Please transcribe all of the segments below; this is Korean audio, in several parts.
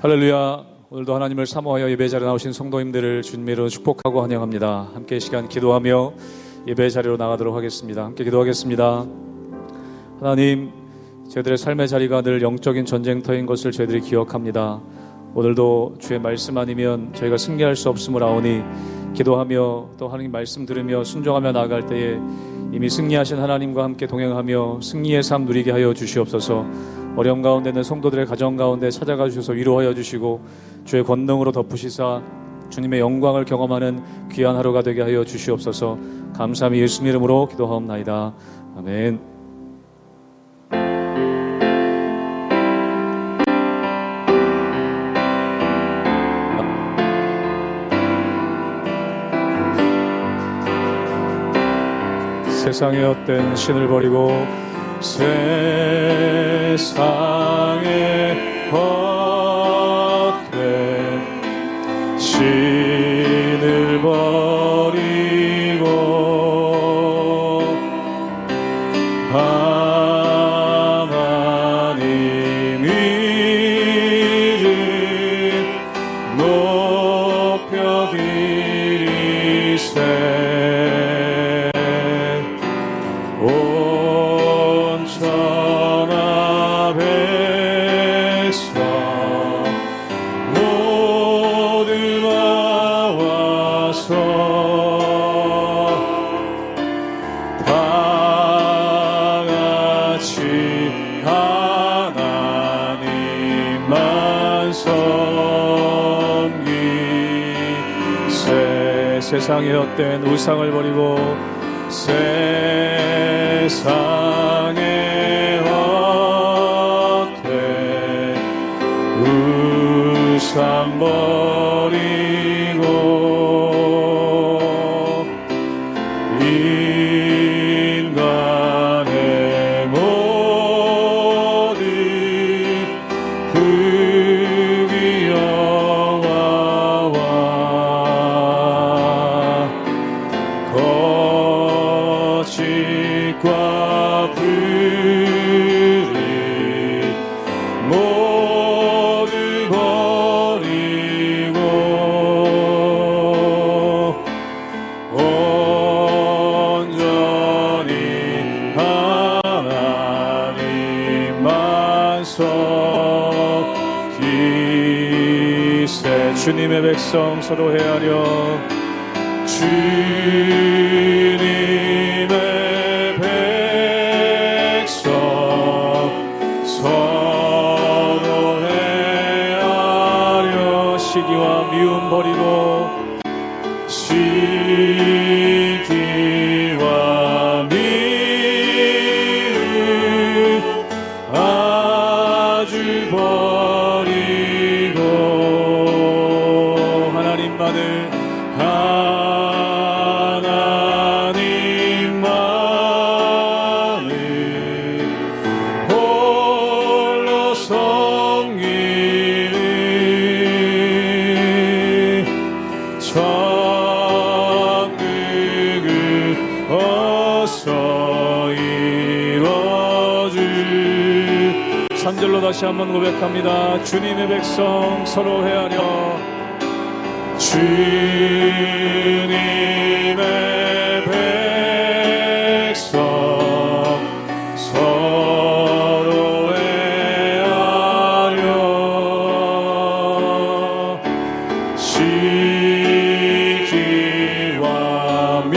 할렐루야. 오늘도 하나님을 사모하여 예배 자리에 나오신 성도님들을 주님의 이름으로 축복하고 환영합니다. 함께 이 시간 기도하며 예배 자리로 나가도록 하겠습니다. 함께 기도하겠습니다. 하나님, 저희들의 삶의 자리가 늘 영적인 전쟁터인 것을 저희들이 기억합니다. 오늘도 주의 말씀 아니면 저희가 승리할 수 없음을 아오니 기도하며 또 하나님 말씀 들으며 순종하며 나아갈 때에 이미 승리하신 하나님과 함께 동행하며 승리의 삶 누리게 하여 주시옵소서. 어려움 가운데 있는 성도들의 가정 가운데 찾아가 주셔서 위로하여 주시고 주의 권능으로 덮으시사 주님의 영광을 경험하는 귀한 하루가 되게 하여 주시옵소서. 감사함이 예수님 이름으로 기도하옵나이다. 아멘. 세상의 헛된 신을 버리고 세상의 헛된 신을 버리고 하나님 이름 높여드리세. 온 천하 백성 모두 나와서 다같이 하나님만 섬기세. 세상의 헛된 우상을 버리고 세상의 헛된 우상 버리고 인간의 모든 흑이 영화와 거짓과 불의 모두 버리고 온전히 하나님만 섬기세. 주님의 백성 서로 헤아려 주님의 백성 서로 헤아려 시기와 미움 버리고 시기와 미움 아주 버리고 하나님만을 홀로 섬기는 천국을 어서 이뤄주. 3절로 다시 한번 고백합니다. 주님의 백성 서로 헤아려 주님의 백성 서로 헤아려 시기와 미움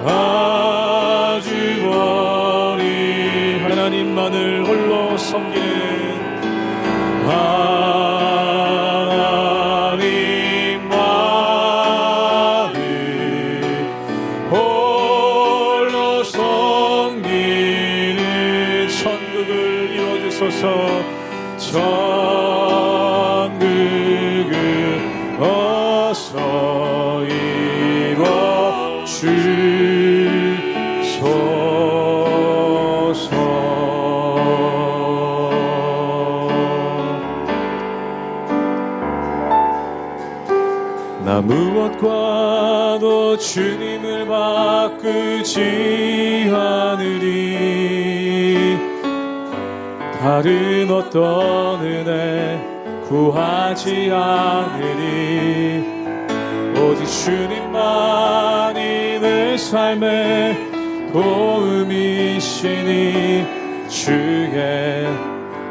아주 버리 하나님만을 홀로 섬기는 하나님만을 홀로 섬기는 천국을 이뤄주소서. 천국을 어서 이뤄주소서. 나 무엇과도 주님을 바꾸지 않으리. 다른 어떤 은혜 구하지 않으리. 오직 주님만이 내 삶의 도움이시니 주의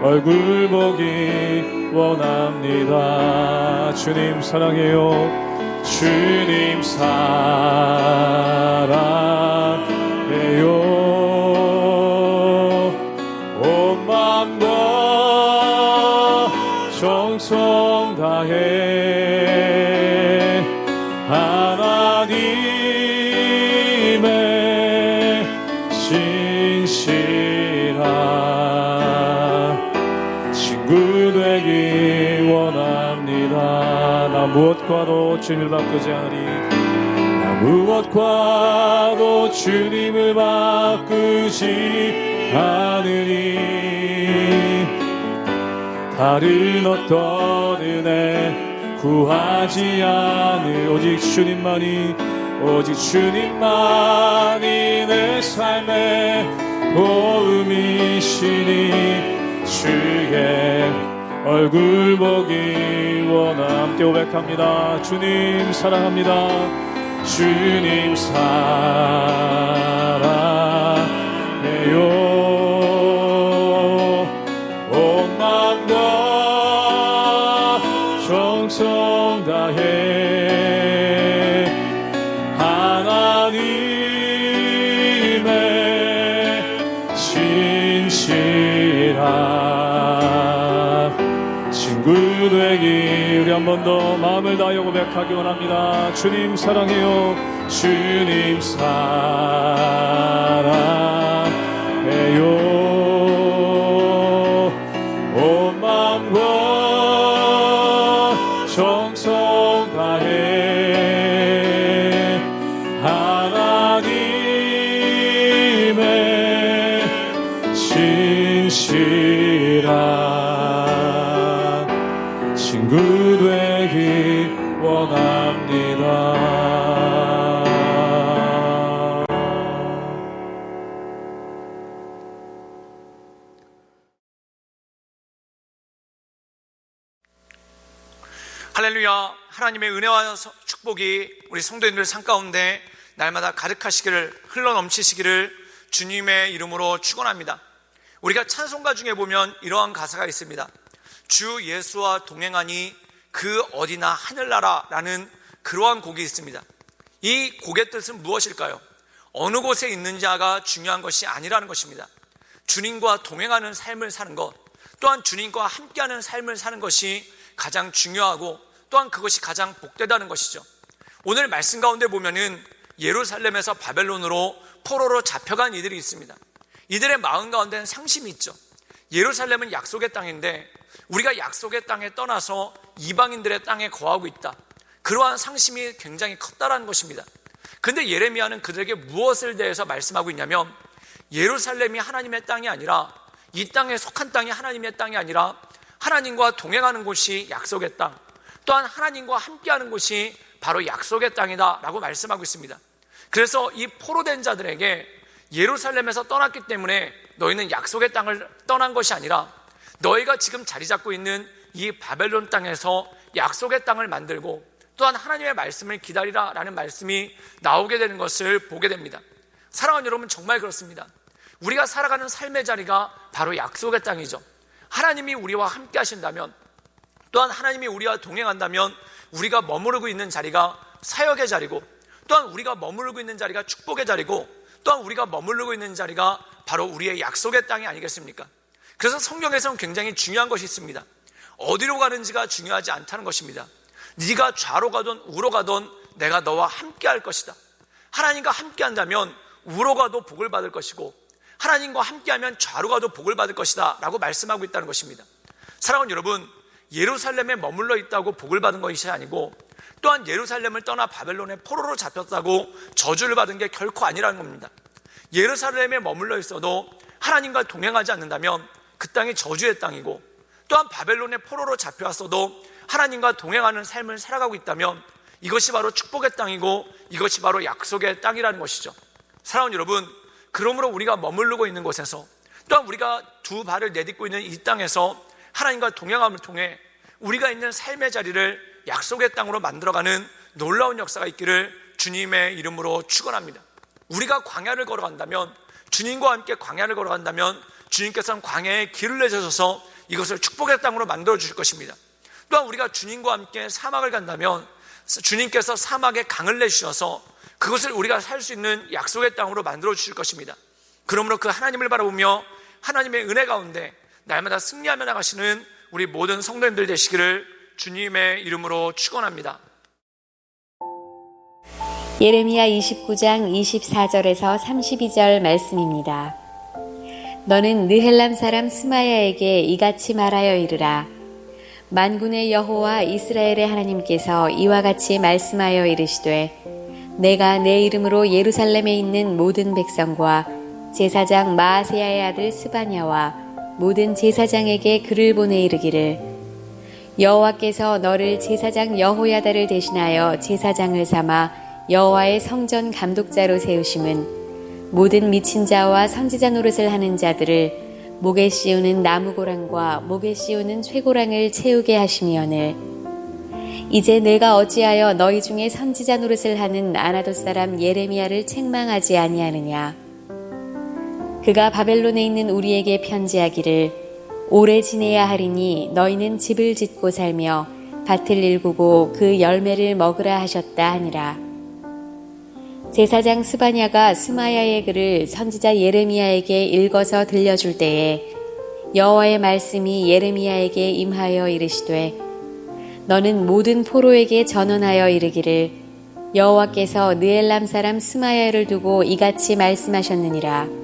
얼굴 보기 원합니다. 주님 사랑해요. 주님 사랑해요. 온 마음과 정성 다해 하나님의 신실한 친구 되기 원합니다. 나 무엇과도 주님을 바꾸지 않으리. 나 무엇과도 주님을 바꾸지 않으리. 다른 어떤 은혜 구하지 않을 오직 주님만이 내 삶의 도움이시니 주의 얼굴 보기 원함. 함께 고백합니다. 주님 사랑합니다. 주님 사랑해요. 온 마음과 정성 다해 하나님의 신실한 친구 되기 우리 한 번 더 마음을 다하여 고백하기 원합니다. 주님 사랑해요. 주님 사랑해요. 온 마음과 정성 다해 하나님의 신실한 친구 되기 원합니다. 할렐루야. 하나님의 은혜와 축복이 우리 성도님들 삶 가운데 날마다 가득하시기를, 흘러넘치시기를 주님의 이름으로 축원합니다. 우리가 찬송가 중에 보면 이러한 가사가 있습니다. 주 예수와 동행하니 그 어디나 하늘나라라는 그러한 곡이 있습니다. 이 곡의 뜻은 무엇일까요? 어느 곳에 있는지가 중요한 것이 아니라는 것입니다. 주님과 동행하는 삶을 사는 것, 또한 주님과 함께하는 삶을 사는 것이 가장 중요하고 또한 그것이 가장 복되다는 것이죠. 오늘 말씀 가운데 보면은 예루살렘에서 바벨론으로 포로로 잡혀간 이들이 있습니다. 이들의 마음 가운데는 상심이 있죠. 예루살렘은 약속의 땅인데 우리가 약속의 땅에 떠나서 이방인들의 땅에 거하고 있다. 그러한 상심이 굉장히 컸다라는 것입니다. 근데 예레미야는 그들에게 무엇을 대해서 말씀하고 있냐면 예루살렘이 하나님의 땅이 아니라, 이 땅에 속한 땅이 하나님의 땅이 아니라 하나님과 동행하는 곳이 약속의 땅, 또한 하나님과 함께하는 곳이 바로 약속의 땅이다 라고 말씀하고 있습니다. 그래서 이 포로된 자들에게 예루살렘에서 떠났기 때문에 너희는 약속의 땅을 떠난 것이 아니라 너희가 지금 자리 잡고 있는 이 바벨론 땅에서 약속의 땅을 만들고 또한 하나님의 말씀을 기다리라 라는 말씀이 나오게 되는 것을 보게 됩니다. 사랑하는 여러분, 정말 그렇습니다. 우리가 살아가는 삶의 자리가 바로 약속의 땅이죠. 하나님이 우리와 함께 하신다면, 또한 하나님이 우리와 동행한다면 우리가 머무르고 있는 자리가 사역의 자리고, 또한 우리가 머무르고 있는 자리가 축복의 자리고, 또한 우리가 머무르고 있는 자리가 바로 우리의 약속의 땅이 아니겠습니까? 그래서 성경에서는 굉장히 중요한 것이 있습니다. 어디로 가는지가 중요하지 않다는 것입니다. 네가 좌로 가든 우로 가든 내가 너와 함께 할 것이다. 하나님과 함께 한다면 우로 가도 복을 받을 것이고 하나님과 함께하면 좌로 가도 복을 받을 것이다 라고 말씀하고 있다는 것입니다. 사랑하는 여러분, 예루살렘에 머물러 있다고 복을 받은 것이 아니고, 또한 예루살렘을 떠나 바벨론의 포로로 잡혔다고 저주를 받은 게 결코 아니라는 겁니다. 예루살렘에 머물러 있어도 하나님과 동행하지 않는다면 그 땅이 저주의 땅이고, 또한 바벨론의 포로로 잡혀왔어도 하나님과 동행하는 삶을 살아가고 있다면 이것이 바로 축복의 땅이고 이것이 바로 약속의 땅이라는 것이죠. 사랑하는 여러분, 그러므로 우리가 머무르고 있는 곳에서, 또한 우리가 두 발을 내딛고 있는 이 땅에서 하나님과 동행함을 통해 우리가 있는 삶의 자리를 약속의 땅으로 만들어가는 놀라운 역사가 있기를 주님의 이름으로 축원합니다. 우리가 광야를 걸어간다면, 주님과 함께 광야를 걸어간다면 주님께서는 광야에 길을 내셔서 이것을 축복의 땅으로 만들어 주실 것입니다. 또한 우리가 주님과 함께 사막을 간다면 주님께서 사막에 강을 내주셔서 그것을 우리가 살 수 있는 약속의 땅으로 만들어 주실 것입니다. 그러므로 그 하나님을 바라보며 하나님의 은혜 가운데 날마다 승리하며 나가시는 우리 모든 성도님들 되시기를 주님의 이름으로 축원합니다. 예레미야 29장 24절에서 32절 말씀입니다. 너는 느헬람 사람 스마야에게 이같이 말하여 이르라. 만군의 여호와 이스라엘의 하나님께서 이와 같이 말씀하여 이르시되 내가 내 이름으로 예루살렘에 있는 모든 백성과 제사장 마아세야의 아들 스바냐와 모든 제사장에게 글을 보내 이르기를 여호와께서 너를 제사장 여호야다를 대신하여 제사장을 삼아 여호와의 성전 감독자로 세우심은 모든 미친 자와 선지자 노릇을 하는 자들을 목에 씌우는 나무고랑과 목에 씌우는 쇠고랑을 채우게 하심이오늘 이제 내가 어찌하여 너희 중에 선지자 노릇을 하는 아나돗 사람 예레미야를 책망하지 아니하느냐. 그가 바벨론에 있는 우리에게 편지하기를 오래 지내야 하리니 너희는 집을 짓고 살며 밭을 일구고 그 열매를 먹으라 하셨다 하니라. 제사장 스바냐가 스마야의 글을 선지자 예레미야에게 읽어서 들려줄 때에 여호와의 말씀이 예레미야에게 임하여 이르시되 너는 모든 포로에게 전언하여 이르기를 여호와께서 느엘람 사람 스마야를 두고 이같이 말씀하셨느니라.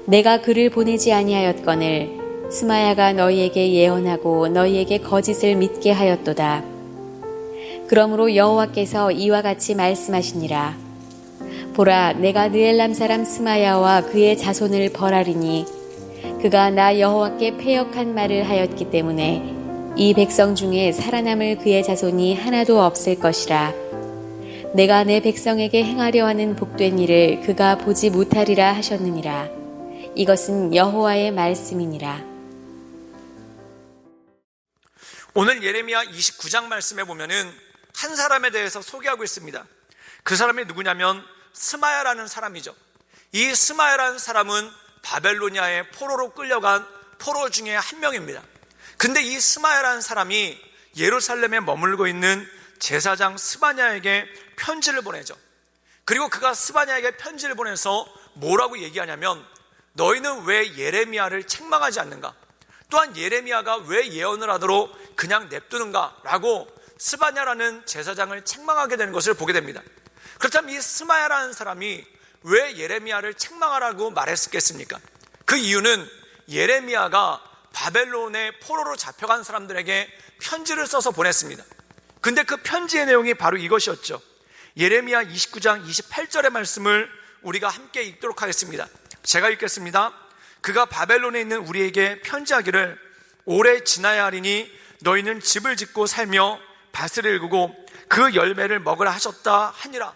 내가 그를 보내지 아니하였거늘 스마야가 너희에게 예언하고 너희에게 거짓을 믿게 하였도다. 그러므로 여호와께서 이와 같이 말씀하시니라. 보라, 내가 느엘람 사람 스마야와 그의 자손을 벌하리니 그가 나 여호와께 패역한 말을 하였기 때문에 이 백성 중에 살아남을 그의 자손이 하나도 없을 것이라. 내가 내 백성에게 행하려 하는 복된 일을 그가 보지 못하리라 하셨느니라. 이것은 여호와의 말씀이니라. 오늘 예레미야 29장 말씀에 보면은 한 사람에 대해서 소개하고 있습니다. 그 사람이 누구냐면 스마야라는 사람이죠. 이 스마야라는 사람은 바벨로니아의 포로로 끌려간 포로 중에 한 명입니다. 근데 이 스마야라는 사람이 예루살렘에 머물고 있는 제사장 스바냐에게 편지를 보내죠. 그리고 그가 스바냐에게 편지를 보내서 뭐라고 얘기하냐면 너희는 왜 예레미야를 책망하지 않는가? 또한 예레미야가 왜 예언을 하도록 그냥 냅두는가? 라고 스바냐라는 제사장을 책망하게 되는 것을 보게 됩니다. 그렇다면 이 스마야라는 사람이 왜 예레미야를 책망하라고 말했겠습니까? 그 이유는 예레미야가 바벨론의 포로로 잡혀간 사람들에게 편지를 써서 보냈습니다. 근데 그 편지의 내용이 바로 이것이었죠. 예레미야 29장 28절의 말씀을 우리가 함께 읽도록 하겠습니다. 제가 읽겠습니다. 그가 바벨론에 있는 우리에게 편지하기를 오래 지나야 하리니 너희는 집을 짓고 살며 밭을 일구고 그 열매를 먹으라 하셨다 하니라.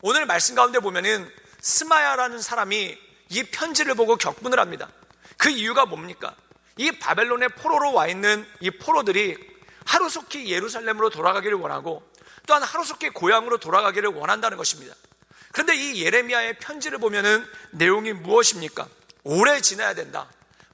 오늘 말씀 가운데 보면은 스마야라는 사람이 이 편지를 보고 격분을 합니다. 그 이유가 뭡니까? 이 바벨론의 포로로 와 있는 이 포로들이 하루속히 예루살렘으로 돌아가기를 원하고 또한 하루속히 고향으로 돌아가기를 원한다는 것입니다. 그런데 이 예레미야의 편지를 보면은 내용이 무엇입니까? 오래 지내야 된다.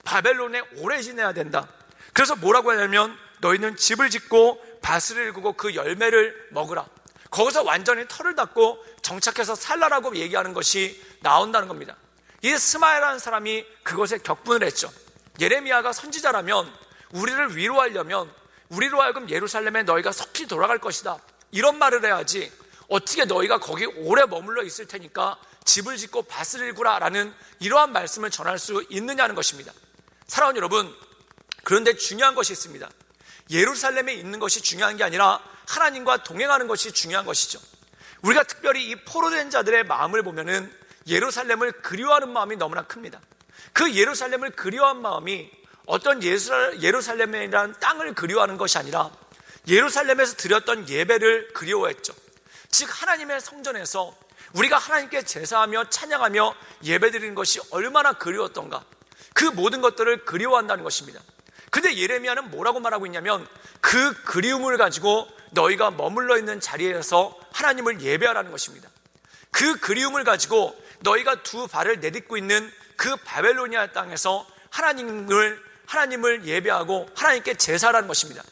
바벨론에 오래 지내야 된다. 그래서 뭐라고 하냐면 너희는 집을 짓고 밭을 일구고 그 열매를 먹으라. 거기서 완전히 털을 닫고 정착해서 살라라고 얘기하는 것이 나온다는 겁니다. 이 스마야라는 사람이 그것에 격분을 했죠. 예레미야가 선지자라면 우리를 위로하려면 우리로 하여금 예루살렘에 너희가 속히 돌아갈 것이다 이런 말을 해야지 어떻게 너희가 거기 오래 머물러 있을 테니까 집을 짓고 밭을 일구라 라는 이러한 말씀을 전할 수 있느냐는 것입니다. 사랑하는 여러분, 그런데 중요한 것이 있습니다. 예루살렘에 있는 것이 중요한 게 아니라 하나님과 동행하는 것이 중요한 것이죠. 우리가 특별히 이 포로된 자들의 마음을 보면은 예루살렘을 그리워하는 마음이 너무나 큽니다. 그 예루살렘을 그리워한 마음이 어떤 예루살렘이라는 땅을 그리워하는 것이 아니라 예루살렘에서 드렸던 예배를 그리워했죠. 즉 하나님의 성전에서 우리가 하나님께 제사하며 찬양하며 예배드리는 것이 얼마나 그리웠던가. 그 모든 것들을 그리워한다는 것입니다. 근데 예레미야는 뭐라고 말하고 있냐면 그 그리움을 가지고 너희가 머물러 있는 자리에서 하나님을 예배하라는 것입니다. 그 그리움을 가지고 너희가 두 발을 내딛고 있는 그 바벨로니아 땅에서 하나님을 예배하고 하나님께 제사하라는 것입니다.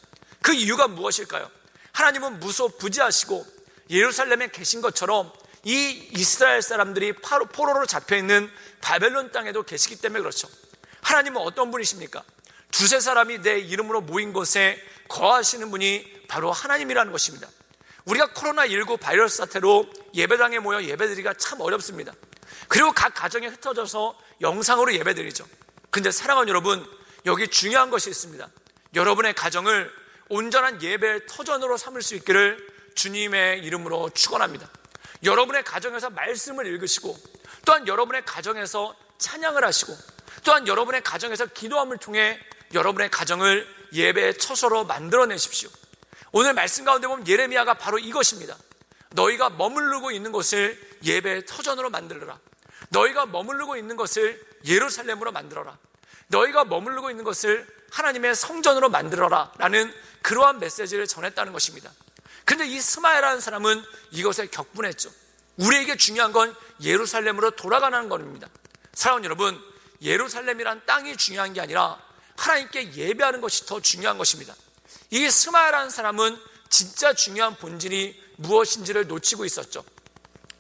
그 이유가 무엇일까요? 하나님은 무소부지하시고 예루살렘에 계신 것처럼 이 이스라엘 사람들이 포로로 잡혀있는 바벨론 땅에도 계시기 때문에 그렇죠. 하나님은 어떤 분이십니까? 두세 사람이 내 이름으로 모인 곳에 거하시는 분이 바로 하나님이라는 것입니다. 우리가 코로나19 바이러스 사태로 예배당에 모여 예배드리기가 참 어렵습니다. 그리고 각 가정에 흩어져서 영상으로 예배드리죠. 근데 사랑하는 여러분, 여기 중요한 것이 있습니다. 여러분의 가정을 온전한 예배의 터전으로 삼을 수 있기를 주님의 이름으로 축원합니다. 여러분의 가정에서 말씀을 읽으시고, 또한 여러분의 가정에서 찬양을 하시고, 또한 여러분의 가정에서 기도함을 통해 여러분의 가정을 예배의 처소로 만들어내십시오. 오늘 말씀 가운데 보면 예레미야가 바로 이것입니다. 너희가 머무르고 있는 곳을 예배의 터전으로 만들어라. 너희가 머무르고 있는 것을 예루살렘으로 만들어라. 너희가 머무르고 있는 것을 하나님의 성전으로 만들어라 라는 그러한 메시지를 전했다는 것입니다. 근데 이 스마야라는 사람은 이것에 격분했죠. 우리에게 중요한 건 예루살렘으로 돌아가는 겁니다. 사랑하는 여러분, 예루살렘이란 땅이 중요한 게 아니라 하나님께 예배하는 것이 더 중요한 것입니다. 이 스마야라는 사람은 진짜 중요한 본질이 무엇인지를 놓치고 있었죠.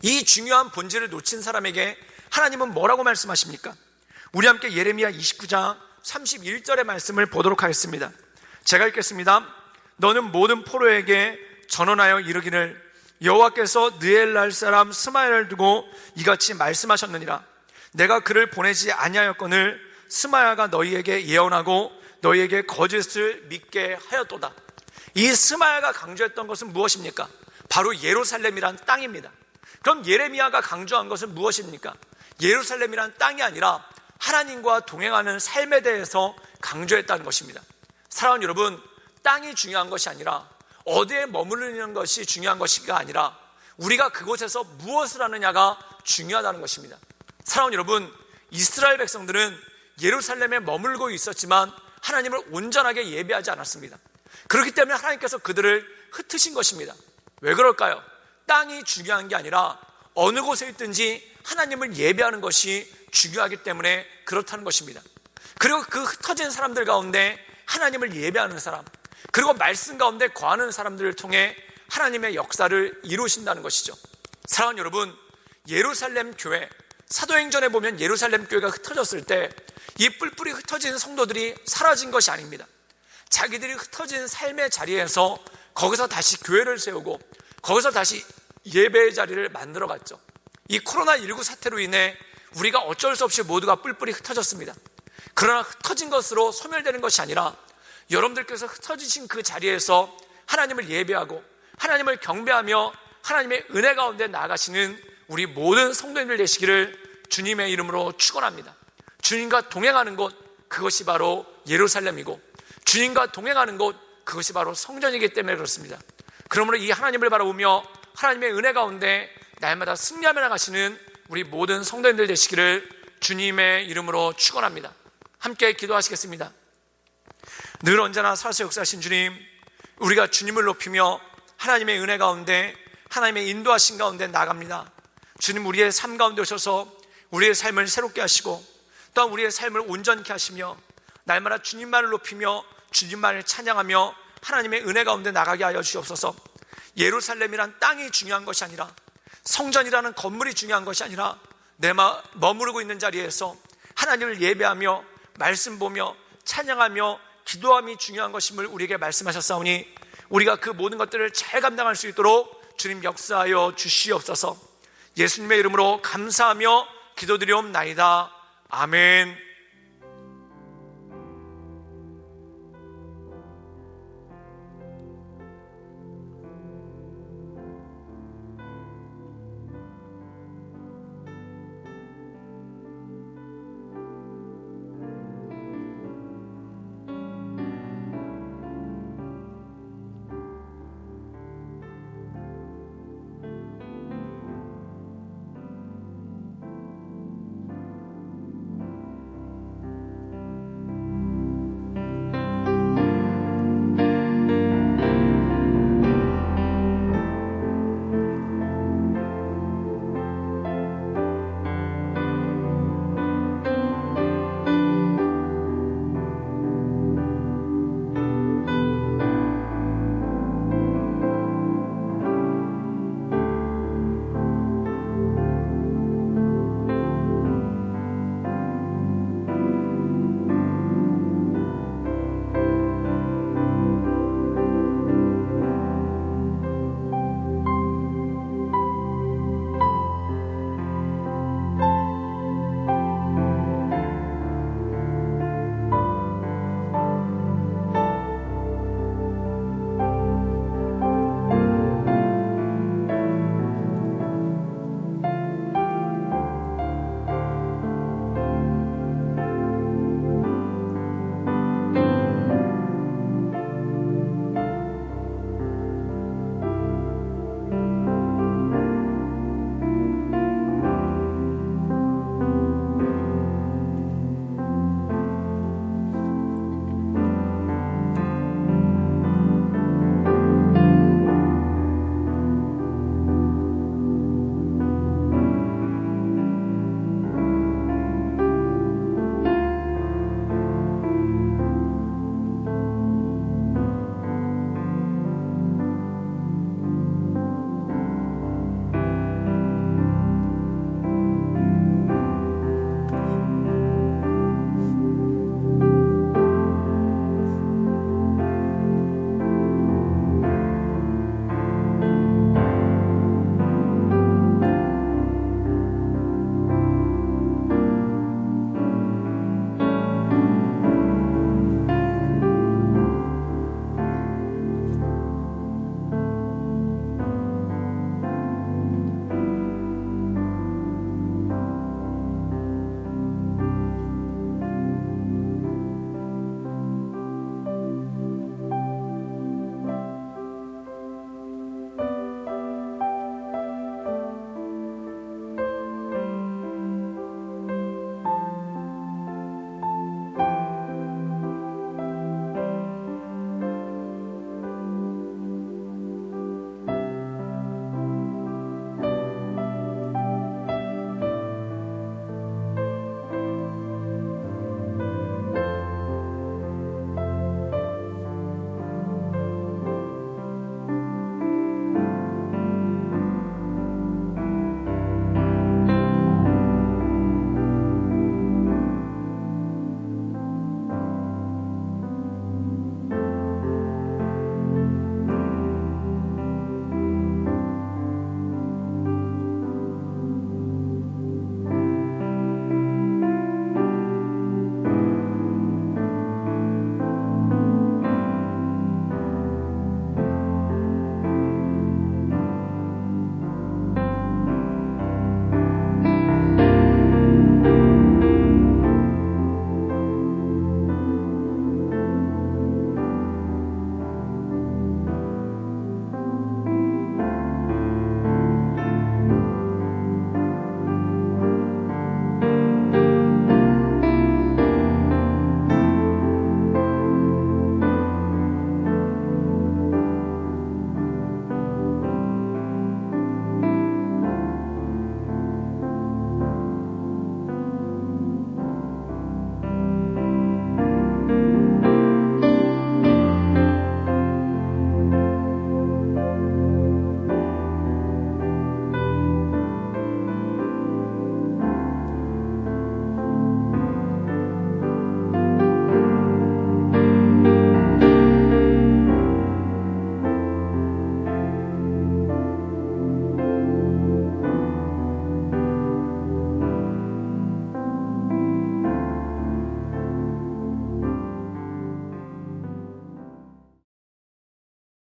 이 중요한 본질을 놓친 사람에게 하나님은 뭐라고 말씀하십니까? 우리 함께 예레미야 29장 31절의 말씀을 보도록 하겠습니다. 제가 읽겠습니다. 너는 모든 포로에게 전언하여 이르기를 여호와께서 느헬랄 사람 스마야를 두고 이같이 말씀하셨느니라. 내가 그를 보내지 아니하였거늘 스마야가 너희에게 예언하고 너희에게 거짓을 믿게 하였도다. 이 스마야가 강조했던 것은 무엇입니까? 바로 예루살렘이란 땅입니다. 그럼 예레미야가 강조한 것은 무엇입니까? 예루살렘이란 땅이 아니라 하나님과 동행하는 삶에 대해서 강조했다는 것입니다. 사랑하는 여러분, 땅이 중요한 것이 아니라 어디에 머무르는 것이 중요한 것이가 아니라 우리가 그곳에서 무엇을 하느냐가 중요하다는 것입니다. 사랑하는 여러분, 이스라엘 백성들은 예루살렘에 머물고 있었지만 하나님을 온전하게 예배하지 않았습니다. 그렇기 때문에 하나님께서 그들을 흩으신 것입니다. 왜 그럴까요? 땅이 중요한 게 아니라 어느 곳에 있든지 하나님을 예배하는 것이 중요하기 때문에 그렇다는 것입니다. 그리고 그 흩어진 사람들 가운데 하나님을 예배하는 사람, 그리고 말씀 가운데 거하는 사람들을 통해 하나님의 역사를 이루신다는 것이죠. 사랑하는 여러분, 예루살렘 교회, 사도행전에 보면 예루살렘 교회가 흩어졌을 때 이 뿔뿔이 흩어진 성도들이 사라진 것이 아닙니다. 자기들이 흩어진 삶의 자리에서 거기서 다시 교회를 세우고 거기서 다시 예배의 자리를 만들어 갔죠. 이 코로나19 사태로 인해 우리가 어쩔 수 없이 모두가 뿔뿔이 흩어졌습니다. 그러나 흩어진 것으로 소멸되는 것이 아니라 여러분들께서 흩어지신 그 자리에서 하나님을 예배하고 하나님을 경배하며 하나님의 은혜 가운데 나아가시는 우리 모든 성도님들 되시기를 주님의 이름으로 축원합니다. 주님과 동행하는 곳, 그것이 바로 예루살렘이고 주님과 동행하는 곳, 그것이 바로 성전이기 때문에 그렇습니다. 그러므로 이 하나님을 바라보며 하나님의 은혜 가운데 날마다 승리하며 나가시는 우리 모든 성도님들 되시기를 주님의 이름으로 축원합니다. 함께 기도하시겠습니다. 늘 언제나 살아서 역사하신 주님, 우리가 주님을 높이며 하나님의 은혜 가운데 하나님의 인도하신 가운데 나갑니다. 주님, 우리의 삶 가운데 오셔서 우리의 삶을 새롭게 하시고 또한 우리의 삶을 온전케 하시며 날마다 주님만을 높이며 주님만을 찬양하며 하나님의 은혜 가운데 나가게 하여 주옵소서. 예루살렘이란 땅이 중요한 것이 아니라 성전이라는 건물이 중요한 것이 아니라 내 머무르고 있는 자리에서 하나님을 예배하며 말씀 보며 찬양하며 기도함이 중요한 것임을 우리에게 말씀하셨사오니 우리가 그 모든 것들을 잘 감당할 수 있도록 주님 역사하여 주시옵소서. 예수님의 이름으로 감사하며 기도드리옵나이다. 아멘.